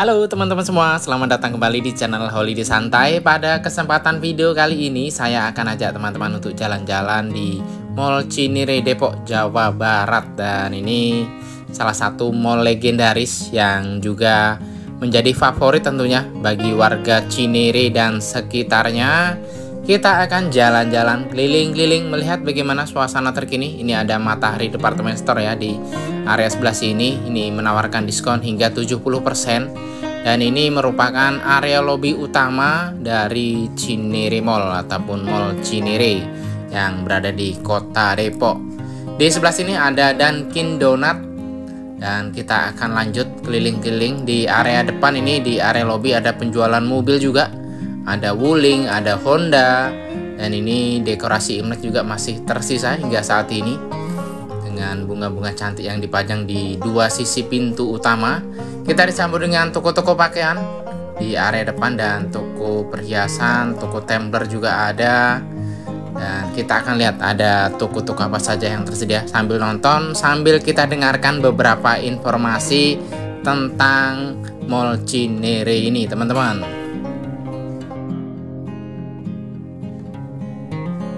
Halo teman-teman semua, selamat datang kembali di channel Holiday Santai. Pada kesempatan video kali ini saya akan ajak teman-teman untuk jalan-jalan di Mall Cinere Depok, Jawa Barat. Dan ini salah satu mall legendaris yang juga menjadi favorit tentunya bagi warga Cinere dan sekitarnya. Kita akan jalan-jalan keliling-keliling melihat bagaimana suasana terkini. Ini ada Matahari Department Store ya di area sebelah sini. Ini menawarkan diskon hingga 70%. Dan ini merupakan area lobi utama dari Cinere Mall ataupun Mall Cinere yang berada di Kota Depok. Di sebelah sini ada Dunkin Donut. Dan kita akan lanjut keliling-keliling di area depan ini. Di area lobi ada penjualan mobil juga. Ada Wuling, ada Honda, dan ini dekorasi Imlek juga masih tersisa hingga saat ini dengan bunga-bunga cantik yang dipajang di dua sisi pintu utama. Kita disambut dengan toko-toko pakaian di area depan dan toko perhiasan, toko tumbler juga ada. Dan kita akan lihat ada toko-toko apa saja yang tersedia sambil nonton, sambil kita dengarkan beberapa informasi tentang Mall Cinere ini, teman-teman.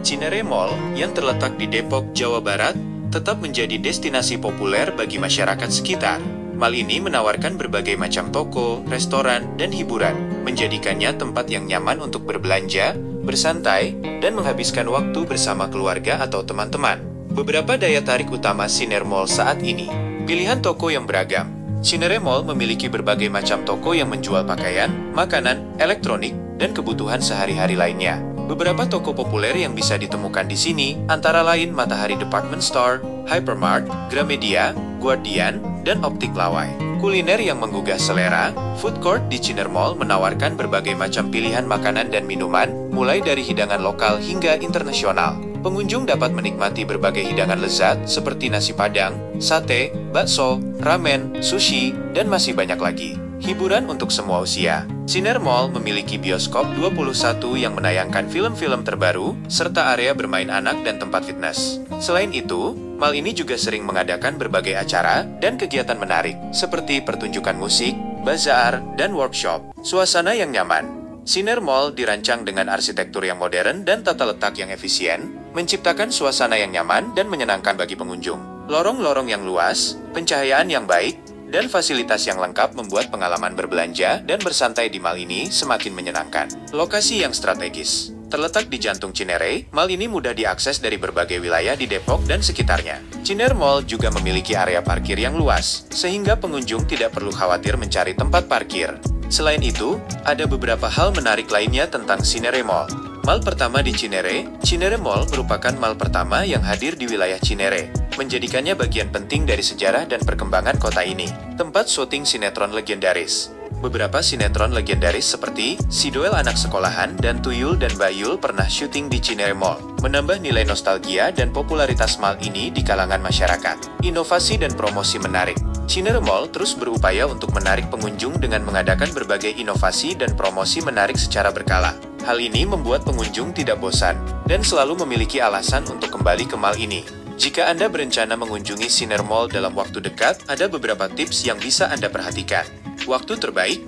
Cinere Mall yang terletak di Depok, Jawa Barat, tetap menjadi destinasi populer bagi masyarakat sekitar. Mall ini menawarkan berbagai macam toko, restoran, dan hiburan, menjadikannya tempat yang nyaman untuk berbelanja, bersantai, dan menghabiskan waktu bersama keluarga atau teman-teman. Beberapa daya tarik utama Cinere Mall saat ini: pilihan toko yang beragam. Cinere Mall memiliki berbagai macam toko yang menjual pakaian, makanan, elektronik, dan kebutuhan sehari-hari lainnya. Beberapa toko populer yang bisa ditemukan di sini antara lain Matahari Department Store, Hypermart, Gramedia, Guardian, dan Optik Lawai. Kuliner yang menggugah selera, food court di Cinere Mall menawarkan berbagai macam pilihan makanan dan minuman, mulai dari hidangan lokal hingga internasional. Pengunjung dapat menikmati berbagai hidangan lezat seperti nasi padang, sate, bakso, ramen, sushi, dan masih banyak lagi. Hiburan untuk semua usia. Cinere Mall memiliki bioskop 21 yang menayangkan film-film terbaru, serta area bermain anak dan tempat fitness. Selain itu, mall ini juga sering mengadakan berbagai acara dan kegiatan menarik, seperti pertunjukan musik, bazar, dan workshop. Suasana yang nyaman. Cinere Mall dirancang dengan arsitektur yang modern dan tata letak yang efisien, menciptakan suasana yang nyaman dan menyenangkan bagi pengunjung. Lorong-lorong yang luas, pencahayaan yang baik, dan fasilitas yang lengkap membuat pengalaman berbelanja dan bersantai di mall ini semakin menyenangkan. Lokasi yang strategis. Terletak di jantung Cinere, mall ini mudah diakses dari berbagai wilayah di Depok dan sekitarnya. Cinere Mall juga memiliki area parkir yang luas, sehingga pengunjung tidak perlu khawatir mencari tempat parkir. Selain itu, ada beberapa hal menarik lainnya tentang Cinere Mall. Mall pertama di Cinere, Cinere Mall merupakan mall pertama yang hadir di wilayah Cinere, menjadikannya bagian penting dari sejarah dan perkembangan kota ini. Tempat syuting sinetron legendaris. Beberapa sinetron legendaris seperti Si Doel Anak Sekolahan dan Tuyul dan Bayul pernah syuting di Cinere Mall, menambah nilai nostalgia dan popularitas mall ini di kalangan masyarakat. Inovasi dan promosi menarik. Cinere Mall terus berupaya untuk menarik pengunjung dengan mengadakan berbagai inovasi dan promosi menarik secara berkala. Hal ini membuat pengunjung tidak bosan dan selalu memiliki alasan untuk kembali ke mall ini. Jika Anda berencana mengunjungi Cinere Mall dalam waktu dekat, ada beberapa tips yang bisa Anda perhatikan. Waktu terbaik.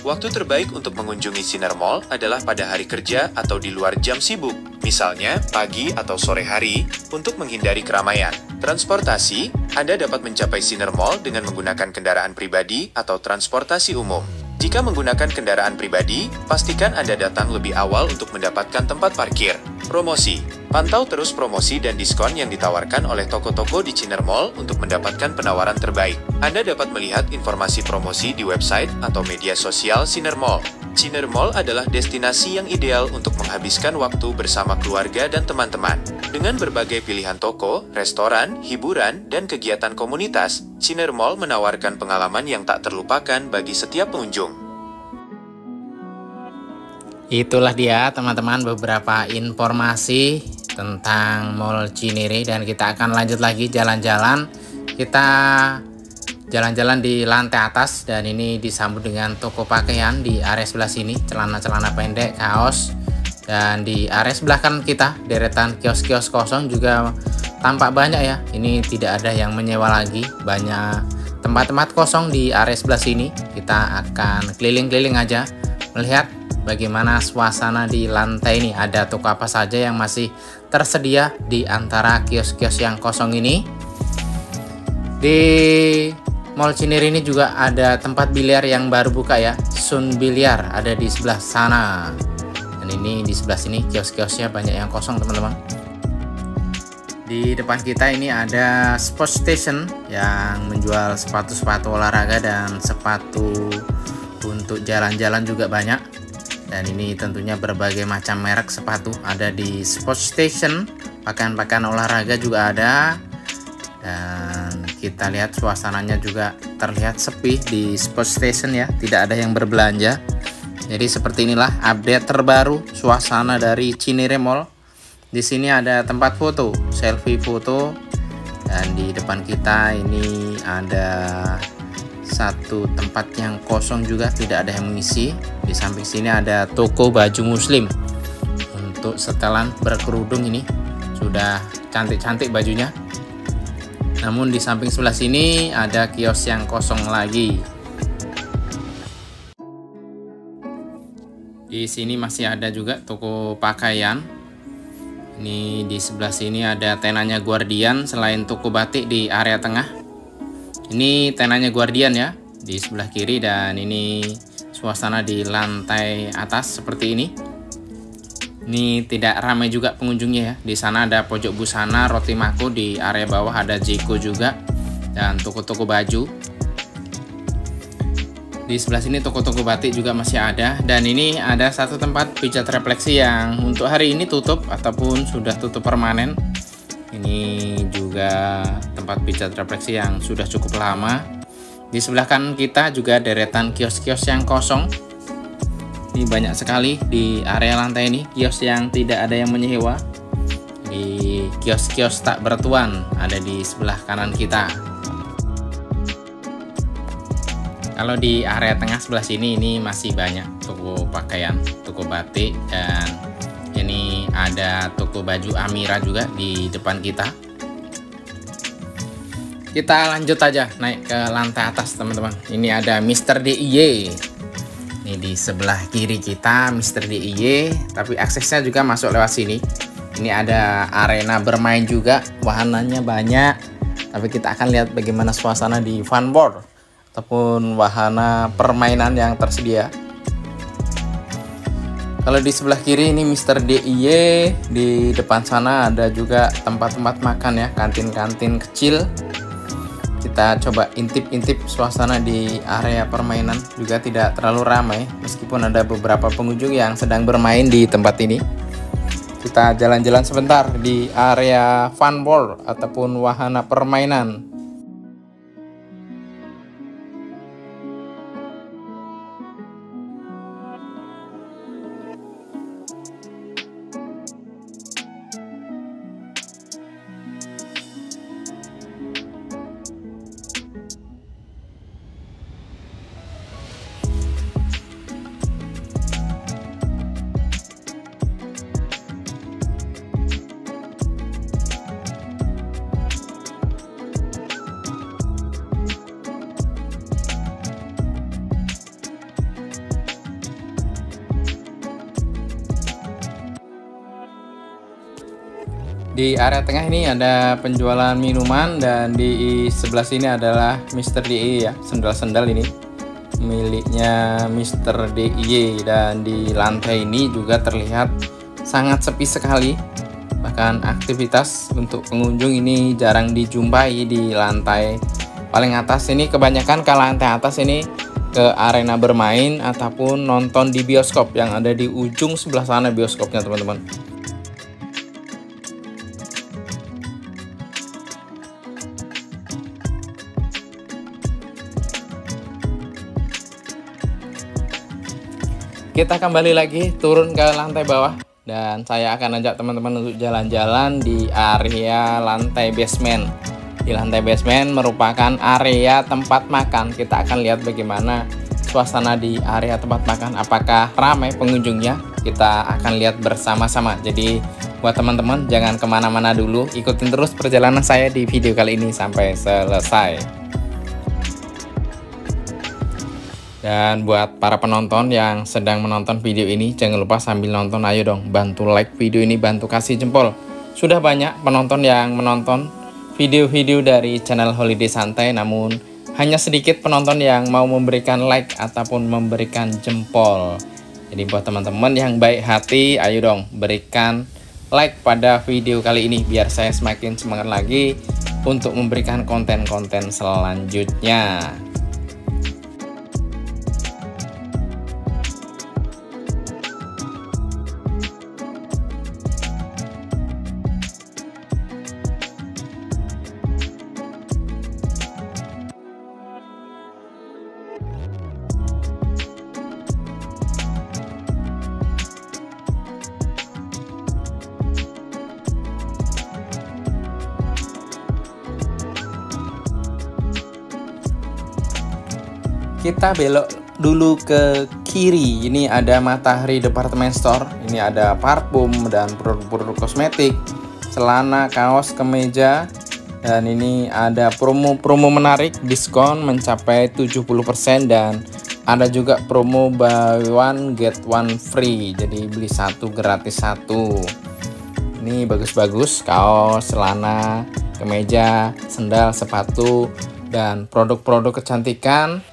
Waktu terbaik untuk mengunjungi Cinere Mall adalah pada hari kerja atau di luar jam sibuk, misalnya pagi atau sore hari, untuk menghindari keramaian. Transportasi, Anda dapat mencapai Cinere Mall dengan menggunakan kendaraan pribadi atau transportasi umum. Jika menggunakan kendaraan pribadi, pastikan Anda datang lebih awal untuk mendapatkan tempat parkir. Promosi. Pantau terus promosi dan diskon yang ditawarkan oleh toko-toko di Cinere Mall untuk mendapatkan penawaran terbaik. Anda dapat melihat informasi promosi di website atau media sosial Cinere Mall. Cinere Mall adalah destinasi yang ideal untuk menghabiskan waktu bersama keluarga dan teman-teman. Dengan berbagai pilihan toko, restoran, hiburan, dan kegiatan komunitas, Cinere Mall menawarkan pengalaman yang tak terlupakan bagi setiap pengunjung. Itulah dia teman-teman beberapa informasi tentang Mall Cinere, dan kita akan lanjut lagi jalan-jalan. Kita jalan-jalan di lantai atas dan ini disambut dengan toko pakaian di area sebelah sini, celana-celana pendek, kaos. Dan di area sebelah kanan kita deretan kios-kios kosong juga tampak banyak ya. Ini tidak ada yang menyewa lagi, banyak tempat-tempat kosong di area sebelah sini. Kita akan keliling-keliling aja melihat bagaimana suasana di lantai ini. Ada toko apa saja yang masih tersedia di antara kios-kios yang kosong ini. Di Mall Cinere ini juga ada tempat biliar yang baru buka ya, Sun Biliar, ada di sebelah sana. Dan ini di sebelah sini kios-kiosnya banyak yang kosong teman-teman. Di depan kita ini ada Sport Station yang menjual sepatu-sepatu olahraga dan sepatu untuk jalan-jalan juga banyak. Dan ini tentunya berbagai macam merek sepatu ada di Sport Station. Pakaian-pakaian olahraga juga ada. Dan kita lihat suasananya juga terlihat sepi di Sport Station ya, tidak ada yang berbelanja. Jadi seperti inilah update terbaru suasana dari Cinere Mall. Di sini ada tempat foto, selfie foto, dan di depan kita ini ada satu tempat yang kosong juga, tidak ada yang mengisi. Di samping sini ada toko baju muslim untuk setelan berkerudung, ini sudah cantik-cantik bajunya. Namun di samping sebelah sini ada kios yang kosong lagi. Di sini masih ada juga toko pakaian. Ini di sebelah sini ada tenanya Guardian selain toko batik di area tengah. Ini tenanya Guardian ya di sebelah kiri, dan ini suasana di lantai atas seperti ini. Ini tidak ramai juga pengunjungnya ya. Di sana ada pojok busana, roti mako, di area bawah ada Jiko juga dan toko-toko baju. Di sebelah sini toko-toko batik juga masih ada, dan ini ada satu tempat pijat refleksi yang untuk hari ini tutup ataupun sudah tutup permanen. Ini juga tempat pijat refleksi yang sudah cukup lama. Di sebelah kanan kita juga deretan kios-kios yang kosong. Ini banyak sekali di area lantai ini kios yang tidak ada yang menyewa. Di kios-kios tak bertuan ada di sebelah kanan kita. Kalau di area tengah sebelah sini ini masih banyak toko pakaian, toko batik, dan ini ada toko baju Amira juga di depan kita. Kita lanjut aja naik ke lantai atas teman-teman. Ini ada Mr. DIY. Ini di sebelah kiri kita Mr. DIY, tapi aksesnya juga masuk lewat sini. Ini ada arena bermain juga, wahananya banyak. Tapi kita akan lihat bagaimana suasana di fun board ataupun wahana permainan yang tersedia. Kalau di sebelah kiri ini Mr. DIY, di depan sana ada juga tempat-tempat makan ya, kantin-kantin kecil. Kita coba intip-intip suasana di area permainan, juga tidak terlalu ramai meskipun ada beberapa pengunjung yang sedang bermain di tempat ini. Kita jalan-jalan sebentar di area fun board ataupun wahana permainan. Di area tengah ini ada penjualan minuman, dan di sebelah sini adalah Mr. DIY ya, sendal-sendal ini miliknya Mr. DIY. Dan di lantai ini juga terlihat sangat sepi sekali, bahkan aktivitas untuk pengunjung ini jarang dijumpai di lantai paling atas ini. Kebanyakan ke lantai atas ini ke arena bermain ataupun nonton di bioskop yang ada di ujung sebelah sana bioskopnya teman-teman. Kita kembali lagi turun ke lantai bawah, dan saya akan ajak teman-teman untuk jalan-jalan di area lantai basement. Di lantai basement merupakan area tempat makan. Kita akan lihat bagaimana suasana di area tempat makan, apakah ramai pengunjungnya. Kita akan lihat bersama-sama. Jadi buat teman-teman jangan kemana-mana dulu, ikutin terus perjalanan saya di video kali ini sampai selesai. Dan buat para penonton yang sedang menonton video ini, jangan lupa sambil nonton, ayo dong bantu like video ini, bantu kasih jempol. Sudah banyak penonton yang menonton video-video dari channel Holiday Santai, namun hanya sedikit penonton yang mau memberikan like ataupun memberikan jempol. Jadi buat teman-teman yang baik hati, ayo dong berikan like pada video kali ini biar saya semakin semangat lagi untuk memberikan konten-konten selanjutnya. Kita belok dulu ke kiri. Ini ada Matahari Department Store. Ini ada parfum dan produk-produk kosmetik, celana, kaos, kemeja. Dan ini ada promo menarik, diskon mencapai 70%, dan ada juga promo buy one get one free. Jadi beli satu gratis satu. Ini bagus-bagus, kaos, celana, kemeja, sendal, sepatu, dan produk-produk kecantikan,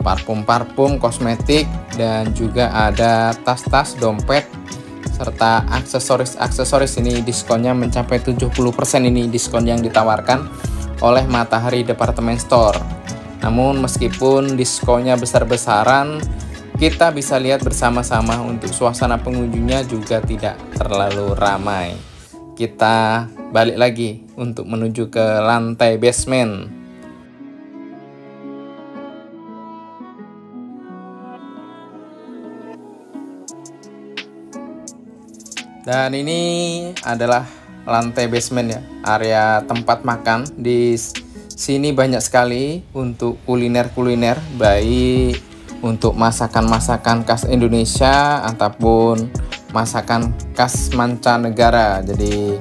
parfum, kosmetik, dan juga ada tas-tas, dompet, serta aksesoris. Ini diskonnya mencapai 70%. Ini diskon yang ditawarkan oleh Matahari Department Store. Namun meskipun diskonnya besar-besaran, kita bisa lihat bersama-sama untuk suasana pengunjungnya juga tidak terlalu ramai. Kita balik lagi untuk menuju ke lantai basement. Dan ini adalah lantai basement ya, area tempat makan. Di sini banyak sekali untuk kuliner-kuliner, baik untuk masakan-masakan khas Indonesia ataupun masakan khas mancanegara. Jadi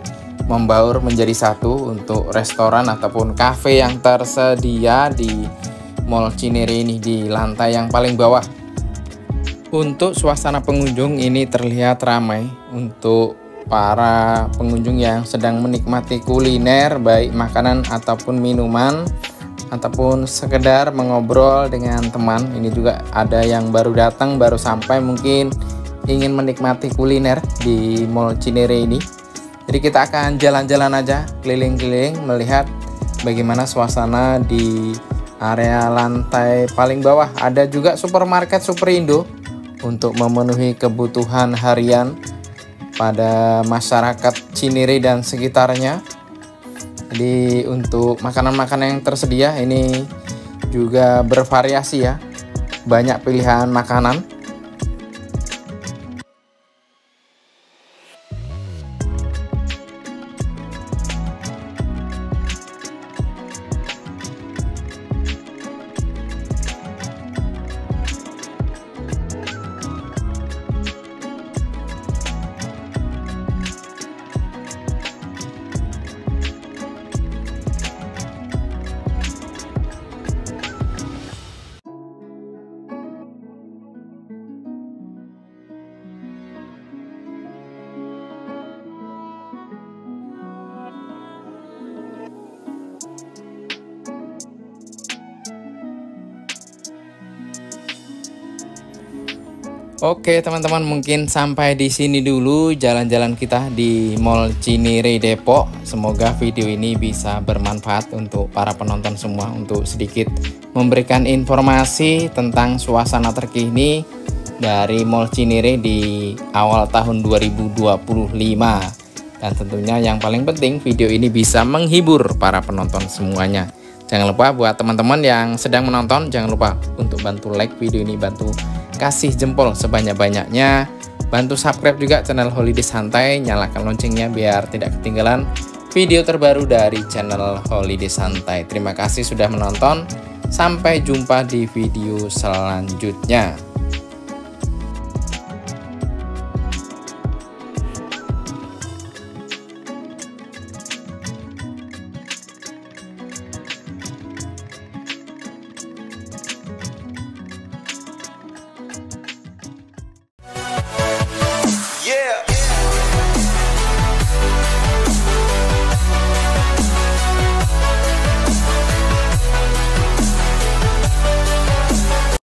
membaur menjadi satu untuk restoran ataupun kafe yang tersedia di Mall Cinere ini di lantai yang paling bawah. Untuk suasana pengunjung ini terlihat ramai untuk para pengunjung yang sedang menikmati kuliner, baik makanan ataupun minuman, ataupun sekedar mengobrol dengan teman. Ini juga ada yang baru datang, baru sampai, mungkin ingin menikmati kuliner di Mall Cinere ini. Jadi kita akan jalan-jalan aja, keliling-keliling, melihat bagaimana suasana di area lantai paling bawah. Ada juga supermarket Superindo untuk memenuhi kebutuhan harian pada masyarakat Cinere dan sekitarnya. Jadi untuk makanan-makanan yang tersedia ini juga bervariasi ya, banyak pilihan makanan. Oke teman-teman, mungkin sampai di sini dulu jalan-jalan kita di Mall Cinere Depok. Semoga video ini bisa bermanfaat untuk para penonton semua, untuk sedikit memberikan informasi tentang suasana terkini dari Mall Cinere di awal tahun 2025. Dan tentunya yang paling penting, video ini bisa menghibur para penonton semuanya. Jangan lupa buat teman-teman yang sedang menonton, jangan lupa untuk bantu like video ini, bantu kasih jempol sebanyak-banyaknya, bantu subscribe juga channel Holiday Santai, nyalakan loncengnya biar tidak ketinggalan video terbaru dari channel Holiday Santai. Terima kasih sudah menonton, sampai jumpa di video selanjutnya.